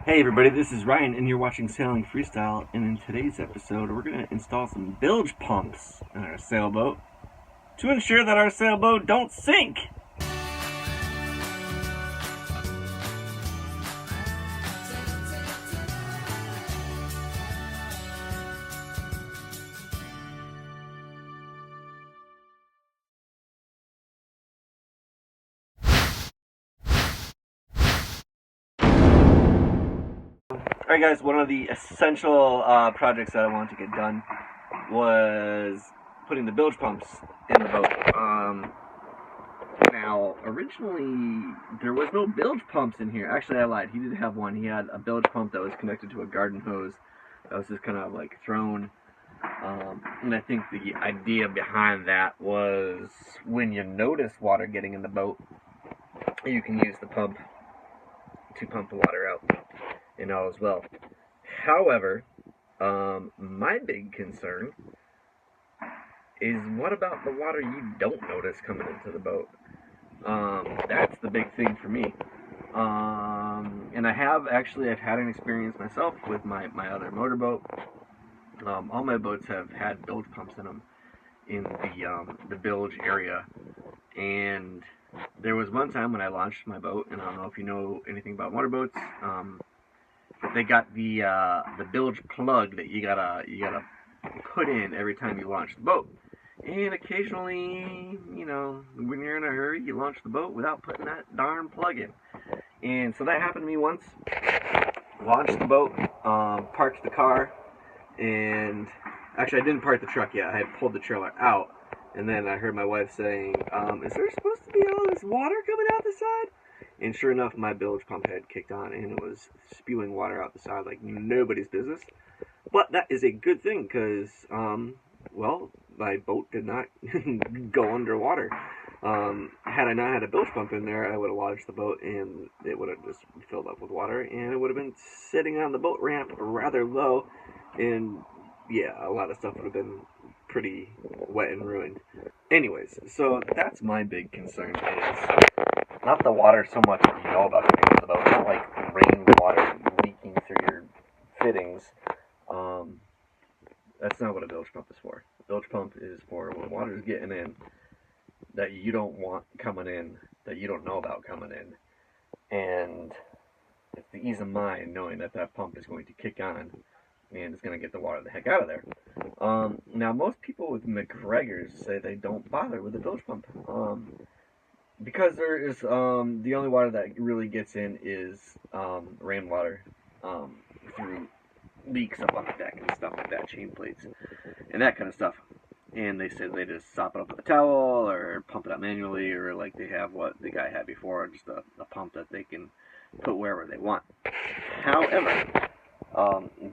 Hey everybody, this is Ryan and you're watching Sailing Freestyle, and in today's episode we're going to install some bilge pumps on our sailboat to ensure that our sailboat don't sink. Alright guys, one of the essential projects that I wanted to get done was putting the bilge pumps in the boat. Now, originally there was no bilge pumps in here. Actually, I lied. He did have one. He had a bilge pump that was connected to a garden hose that was just kind of like thrown. And I think the idea behind that was when you notice water getting in the boat, you can use the pump to pump the water out and all as well. However, my big concern is what about the water you don't notice coming into the boat? That's the big thing for me. And I've had an experience myself with my other motorboat. All my boats have had bilge pumps in them in the bilge area, and there was one time when I launched my boat, and I don't know if you know anything about motorboats. They got the bilge plug that you gotta put in every time you launch the boat. And occasionally, you know, when you're in a hurry, you launch the boat without putting that darn plug in. And so that happened to me once. Launched the boat, parked the car, and actually I didn't park the truck yet. I had pulled the trailer out, and then I heard my wife saying, is there supposed to be all this water coming out the side? And sure enough, my bilge pump had kicked on, and it was spewing water out the side like nobody's business. But that is a good thing, because, well, my boat did not go underwater. Had I not had a bilge pump in there, I would have lodged the boat, and it would have just filled up with water, and it would have been sitting on the boat ramp rather low, and yeah, a lot of stuff would have been pretty wet and ruined. Anyways, so that's my big concern, is not the water so much that you know about coming into the boat, not like rainwater leaking through your fittings. That's not what a bilge pump is for. A bilge pump is for when water's getting in that you don't want coming in, that you don't know about coming in. And it's the ease of mind knowing that that pump is going to kick on and it's going to get the water the heck out of there. Now, most people with McGregor's say they don't bother with the bilge pump. Because there is, the only water that really gets in is rainwater through leaks up on the deck and stuff like that, chain plates and that kind of stuff. And they say they just sop it up with a towel or pump it out manually, or like they have what the guy had before, just a pump that they can put wherever they want. However,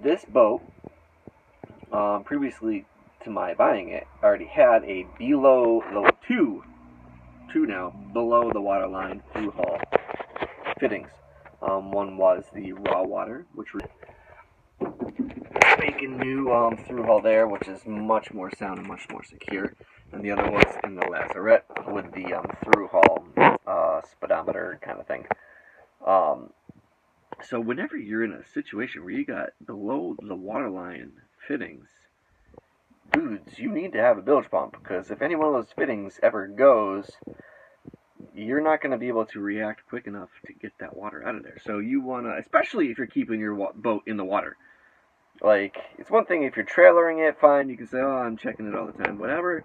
this boat, previously to my buying it, already had a below two now below the waterline through hull fittings. One was the raw water, which was making new through hull there, which is much more sound and much more secure. And the other was in the lazarette with the through hull speedometer kind of thing. So whenever you're in a situation where you got below the waterline fittings, dudes, you need to have a bilge pump, because if any one of those fittings ever goes, you're not going to be able to react quick enough to get that water out of there. So you want to, especially if you're keeping your boat in the water. Like, it's one thing if you're trailering it, fine, you can say, oh, I'm checking it all the time, whatever.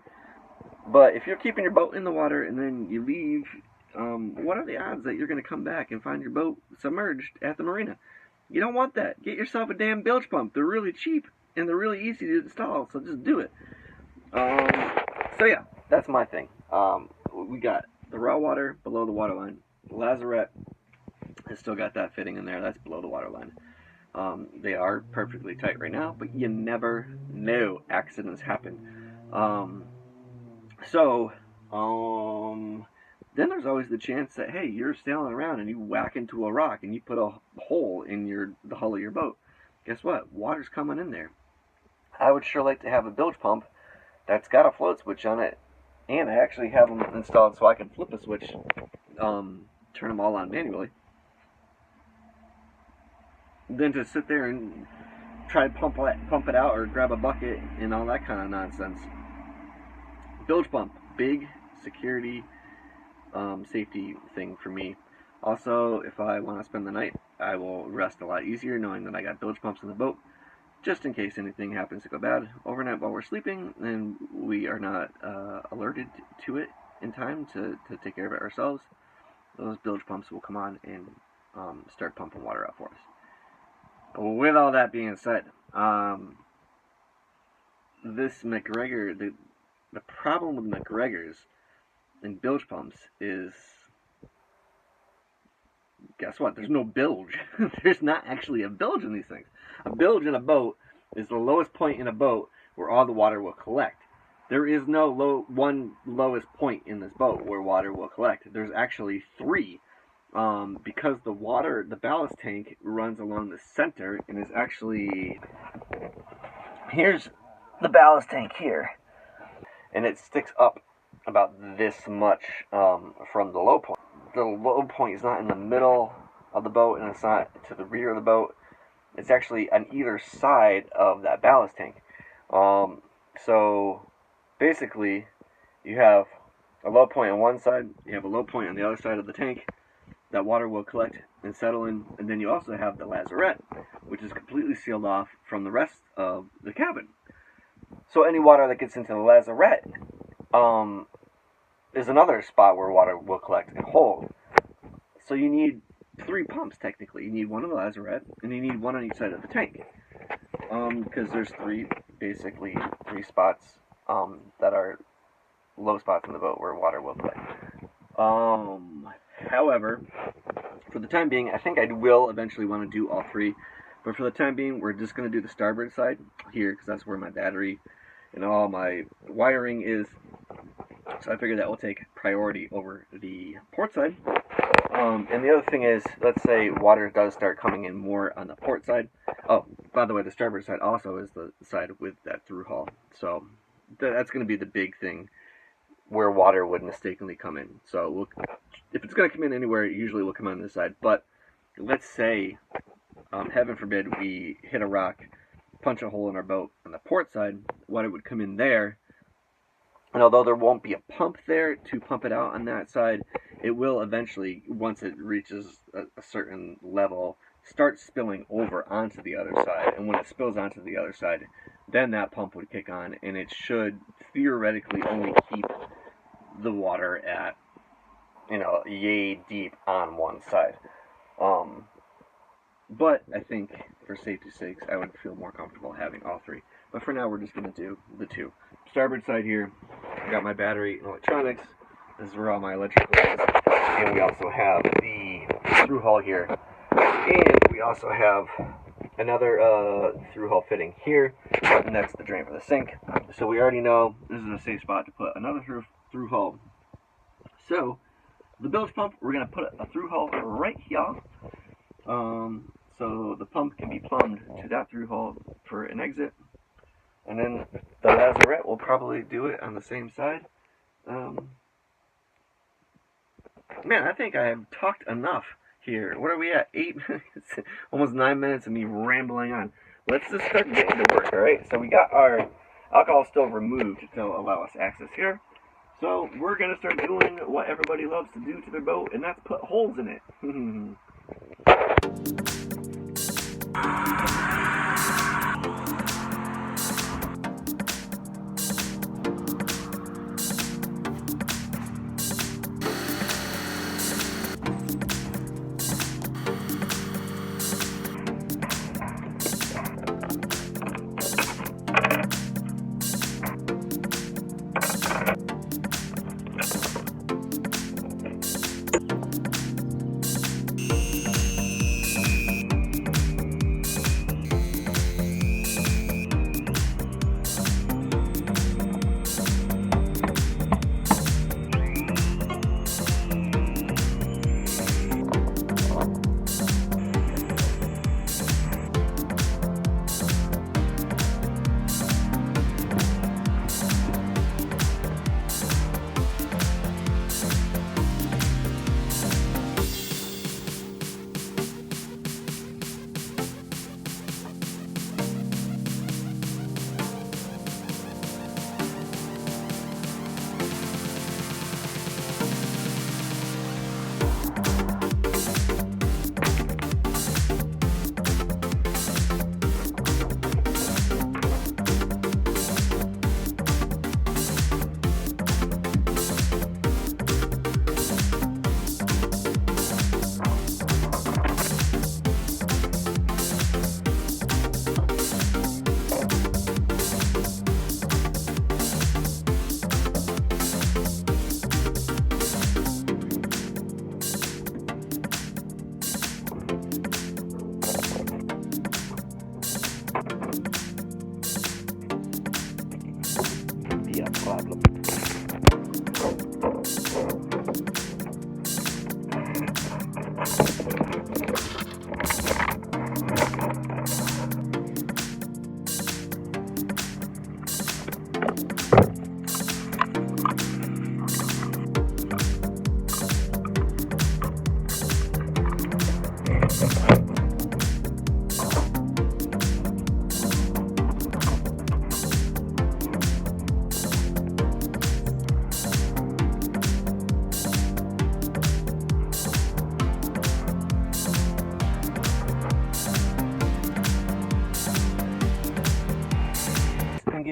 But if you're keeping your boat in the water and then you leave, what are the odds that you're going to come back and find your boat submerged at the marina? You don't want that. Get yourself a damn bilge pump. They're really cheap and they're really easy to install, so just do it. So yeah, that's my thing. We got the raw water below the waterline. The lazarette has still got that fitting in there. That's below the waterline. They are perfectly tight right now, but you never know. Accidents happen. Then there's always the chance that, hey, you're sailing around and you whack into a rock and you put a hole in the hull of your boat. Guess what? Water's coming in there. I would sure like to have a bilge pump that's got a float switch on it, and I actually have them installed so I can flip a switch, turn them all on manually. than to sit there and try to pump it out or grab a bucket and all that kind of nonsense. Bilge pump, big security, safety thing for me. Also, if I want to spend the night, I will rest a lot easier knowing that I got bilge pumps in the boat, just in case anything happens to go bad overnight while we're sleeping and we are not alerted to it in time to take care of it ourselves. Those bilge pumps will come on and start pumping water out for us. With all that being said, this McGregor, the problem with McGregors and bilge pumps is, guess what? There's no bilge. There's not actually a bilge in these things. A bilge in a boat is the lowest point in a boat where all the water will collect. There is no one lowest point in this boat where water will collect. There's actually three. Because the ballast tank runs along the center and is actually, here's the ballast tank here, and it sticks up about this much from the low point. The low point is not in the middle of the boat, and it's not to the rear of the boat. It's actually on either side of that ballast tank. So basically, you have a low point on one side, you have a low point on the other side of the tank. That water will collect and settle in, and then you also have the lazarette, which is completely sealed off from the rest of the cabin. So any water that gets into the lazarette is another spot where water will collect and hold. So you need 3 pumps technically. You need one on the lazarette, and you need one on each side of the tank, because there's three spots that are low spots in the boat where water will collect. However, for the time being, I think I will eventually want to do all 3. But for the time being, we're just going to do the starboard side here, because that's where my battery and all my wiring is. So I figured that will take priority over the port side. And the other thing is, let's say water does start coming in more on the port side. Oh, by the way, the starboard side also is the side with that through hull. So that's going to be the big thing where water would mistakenly come in. So if it's going to come in anywhere, it usually will come on this side. But let's say, heaven forbid, we hit a rock, punch a hole in our boat on the port side, water would come in there. And although there won't be a pump there to pump it out on that side, it will eventually, once it reaches a certain level, start spilling over onto the other side. And when it spills onto the other side, then that pump would kick on, and it should theoretically only keep the water at, yay deep on one side. But I think for safety's sakes, I would feel more comfortable having all 3. But for now, we're just going to do the 2. Starboard side here, I got my battery and electronics. This is where all my electrical is. And we also have the through hull here. And we also have another through hull fitting here. And that's the drain for the sink. So we already know this is a safe spot to put another through hull. So the bilge pump, we're going to put a through hull right here. So the pump can be plumbed to that through hull for an exit. And then the lazarette will probably do it on the same side. Man, I think I have talked enough here. What are we at? 8 minutes? Almost 9 minutes of me rambling on. Let's just start getting to work, alright? So we got our alcohol stove removed to allow us access here. So we're going to start doing what everybody loves to do to their boat, and that's put holes in it.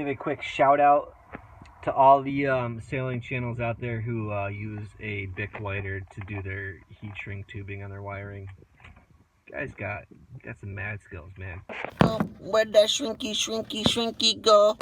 give a quick shout out to all the sailing channels out there who use a Bic lighter to do their heat shrink tubing on their wiring. Guys got some mad skills, man. Oh, where'd that shrinky go?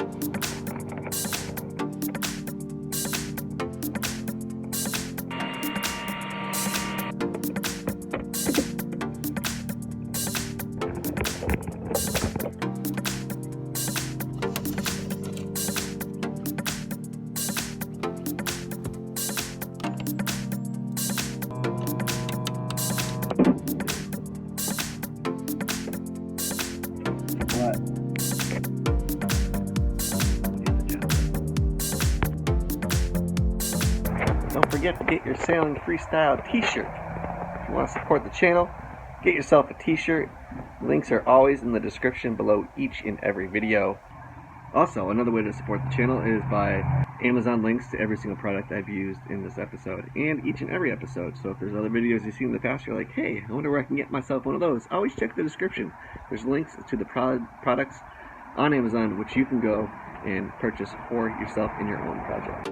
Don't forget to get your Sailing Freestyle t-shirt. If you want to support the channel, get yourself a t-shirt. Links are always in the description below each and every video. Also, another way to support the channel is by Amazon links to every single product I've used in this episode and each and every episode. So if there's other videos you've seen in the past, you're like, hey, I wonder where I can get myself one of those. Always check the description. There's links to the products on Amazon which you can go and purchase for yourself in your own project.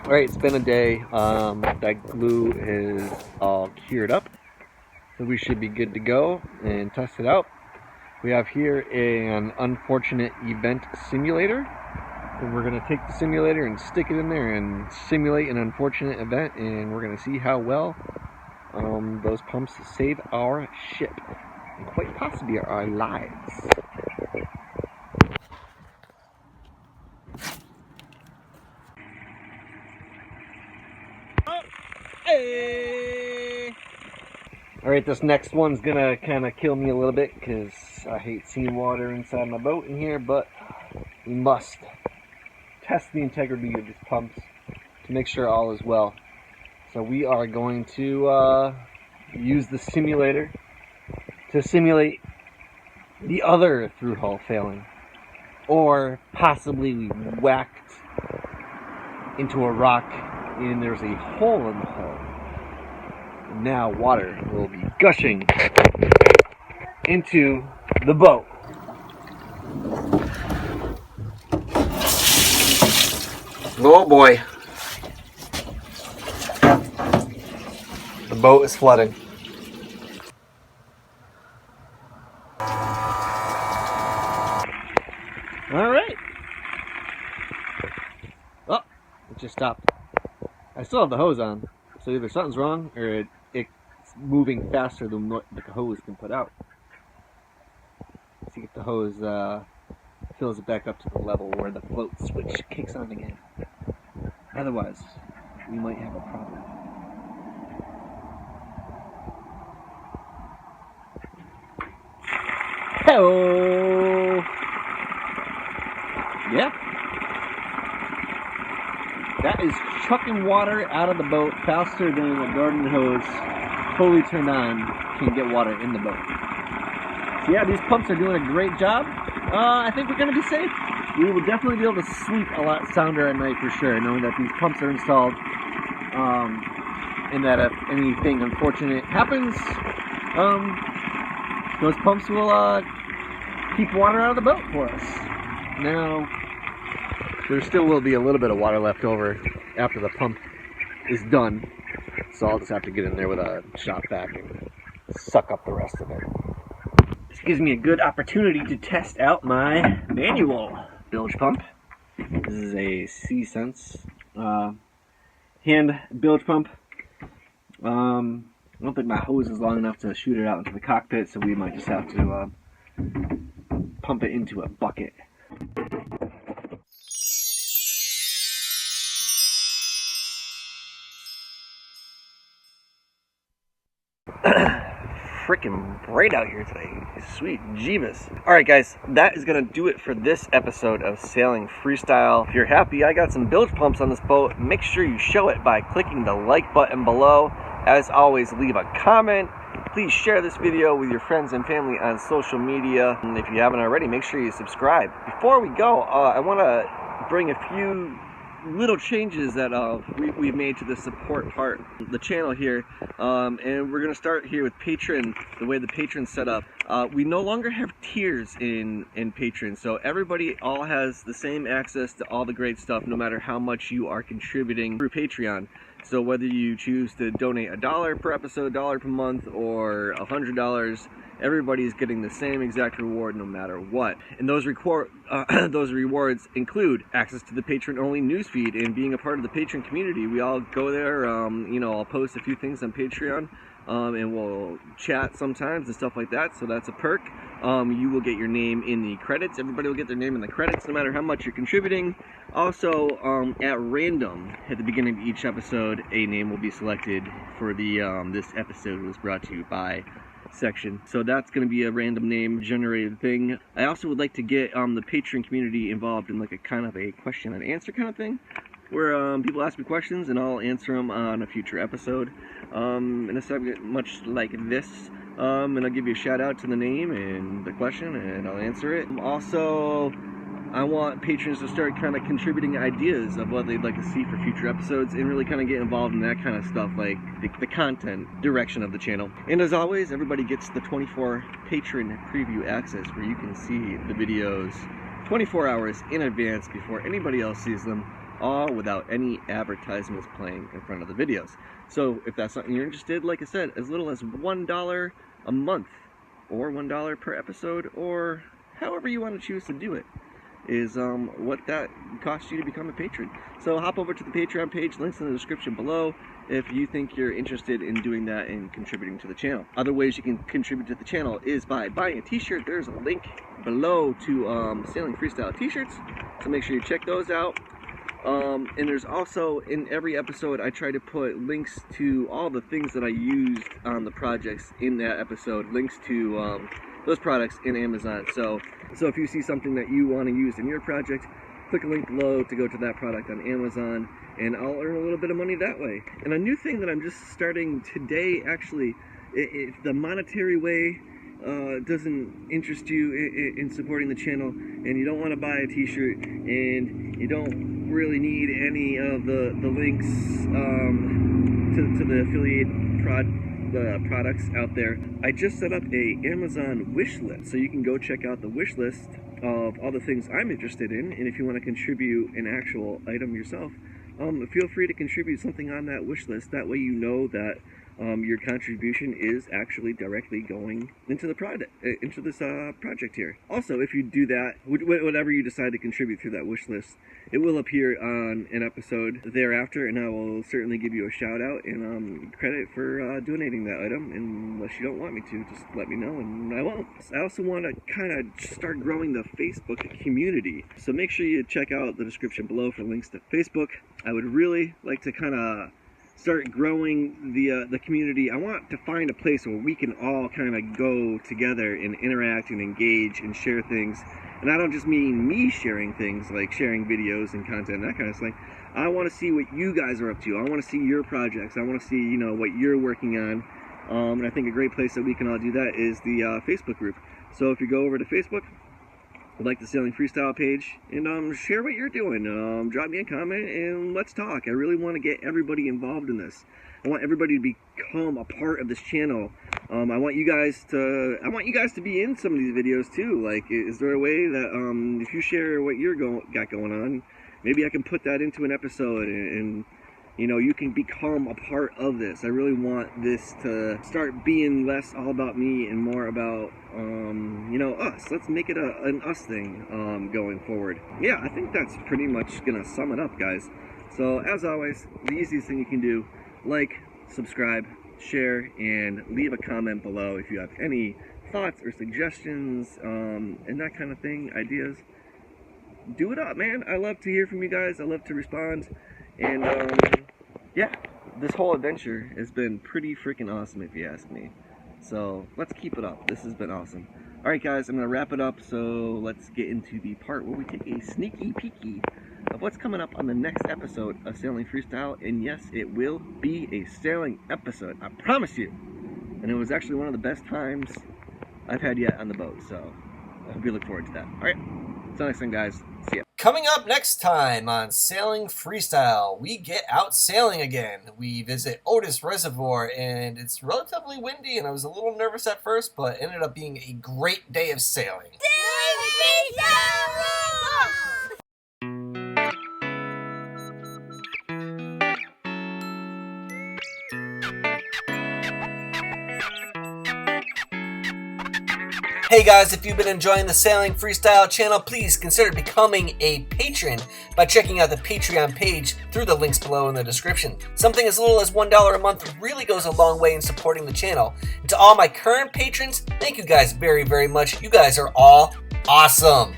Alright, it's been a day. That glue is all cured up, so we should be good to go and test it out. We have here an unfortunate event simulator, and we're going to take the simulator and stick it in there and simulate an unfortunate event, and we're going to see how well those pumps save our ship, and quite possibly our lives. Hey! Alright, this next one's gonna kind of kill me a little bit because I hate seeing water inside my boat in here, but we must test the integrity of these pumps to make sure all is well. So we are going to use the simulator to simulate the other through hull failing, or possibly we whacked into a rock and there's a hole in the hull. And now water will be gushing into the boat. Oh boy. The boat is flooding. Alright. Oh, it just stopped. I still have the hose on, so either something's wrong or it's moving faster than what the hose can put out. Let's see if the hose fills it back up to the level where the float switch kicks on again. Otherwise, we might have a problem. Hello! Yeah. That is chucking water out of the boat faster than a garden hose fully turned on can get water in the boat. So yeah, these pumps are doing a great job. I think we're going to be safe. We will definitely be able to sleep a lot sounder at night for sure, knowing that these pumps are installed, and that if anything unfortunate happens, those pumps will keep water out of the boat for us. Now, there still will be a little bit of water left over after the pump is done, so I'll just have to get in there with a shop vac and suck up the rest of it. This gives me a good opportunity to test out my manual bilge pump. This is a C-Sense hand bilge pump. I don't think my hose is long enough to shoot it out into the cockpit, so we might just have to pump it into a bucket. Freaking bright out here today. Sweet Jeebus. Alright guys, that is going to do it for this episode of Sailing Freestyle. If you're happy I got some bilge pumps on this boat, make sure you show it by clicking the like button below. As always, leave a comment. Please share this video with your friends and family on social media. And if you haven't already, make sure you subscribe. Before we go, I want to bring a few little changes that we've made to the support part of the channel here, and we're gonna start here with Patreon. The way the Patreon's set up, we no longer have tiers in Patreon, so everybody all has the same access to all the great stuff, no matter how much you are contributing through Patreon. So whether you choose to donate $1 per episode, $1 per month, or $100, everybody's getting the same exact reward no matter what. And those rewards include access to the patron-only newsfeed and being a part of the patron community. We all go there, you know, I'll post a few things on Patreon, and we'll chat sometimes and stuff like that, so that's a perk. You will get your name in the credits. Everybody will get their name in the credits no matter how much you're contributing. Also, at random, at the beginning of each episode, a name will be selected for the this episode was brought to you by section. So that's going to be a random name generated thing. I also would like to get the Patreon community involved in like a kind of a question and answer kind of thing, where people ask me questions and I'll answer them on a future episode in a subject much like this. And I'll give you a shout out to the name and the question and I'll answer it. Also, I want patrons to start kind of contributing ideas of what they'd like to see for future episodes and really kind of get involved in that kind of stuff, like the content direction of the channel. And as always, everybody gets the 24 patron preview access where you can see the videos 24 hours in advance before anybody else sees them, all without any advertisements playing in front of the videos. So if that's something you're interested, like I said, as little as $1 a month or $1 per episode, or however you want to choose to do it, is what that costs you to become a patron. So hop over to the Patreon page, links in the description below, if you think you're interested in doing that and contributing to the channel. Other ways you can contribute to the channel is by buying a t-shirt. There's a link below to Sailing Freestyle t-shirts, so make sure you check those out. And there's also, in every episode, I try to put links to all the things that I used on the projects in that episode, links to those products in Amazon. So if you see something that you want to use in your project, click a link below to go to that product on Amazon, and I'll earn a little bit of money that way. And a new thing that I'm just starting today, actually, if the monetary way doesn't interest you in supporting the channel, and you don't want to buy a t-shirt, and you don't really need any of the links to the affiliate products out there, I just set up a Amazon wish list, so you can go check out the wish list of all the things I'm interested in, and if you want to contribute an actual item yourself, feel free to contribute something on that wish list. That way you know that your contribution is actually directly going into the product, into this project here. Also, if you do that, whatever you decide to contribute through that wish list, it will appear on an episode thereafter, and I will certainly give you a shout out and credit for donating that item. Unless you don't want me to, just let me know and I won't. I also want to kind of start growing the Facebook community, so make sure you check out the description below for links to Facebook. I would really like to kind of start growing the community. I want to find a place where we can all kind of go together and interact and engage and share things. And I don't just mean me sharing things, like sharing videos and content, that kind of thing. I want to see what you guys are up to. I want to see your projects. I want to see, you know, what you're working on. And I think a great place that we can all do that is the Facebook group. So if you go over to Facebook, like the Sailing Freestyle page, and share what you're doing. Drop me a comment and let's talk. I really want to get everybody involved in this. I want everybody to become a part of this channel. I want you guys to be in some of these videos too. Like, is there a way that if you share what you're got going on, maybe I can put that into an episode and you know, you can become a part of this. I really want this to start being less all about me and more about, you know, us. Let's make it an us thing going forward. Yeah, I think that's pretty much going to sum it up, guys. So, as always, the easiest thing you can do, like, subscribe, share, and leave a comment below if you have any thoughts or suggestions and that kind of thing, ideas. Do it up, man. I love to hear from you guys. I love to respond. And, yeah, this whole adventure has been pretty freaking awesome if you ask me. So, let's keep it up. This has been awesome. Alright guys, I'm going to wrap it up, so let's get into the part where we take a sneaky peeky of what's coming up on the next episode of Sailing Freestyle. And yes, it will be a sailing episode, I promise you. And it was actually one of the best times I've had yet on the boat, so I hope you look forward to that. Alright, until next time guys, see ya. Coming up next time on Sailing Freestyle, we get out sailing again. We visit Otis Reservoir, and it's relatively windy, and I was a little nervous at first, but ended up being a great day of sailing. Hey guys, if you've been enjoying the Sailing Freestyle channel, please consider becoming a patron by checking out the Patreon page through the links below in the description. Something as little as $1 a month really goes a long way in supporting the channel. And to all my current patrons, thank you guys very, very much. You guys are all awesome.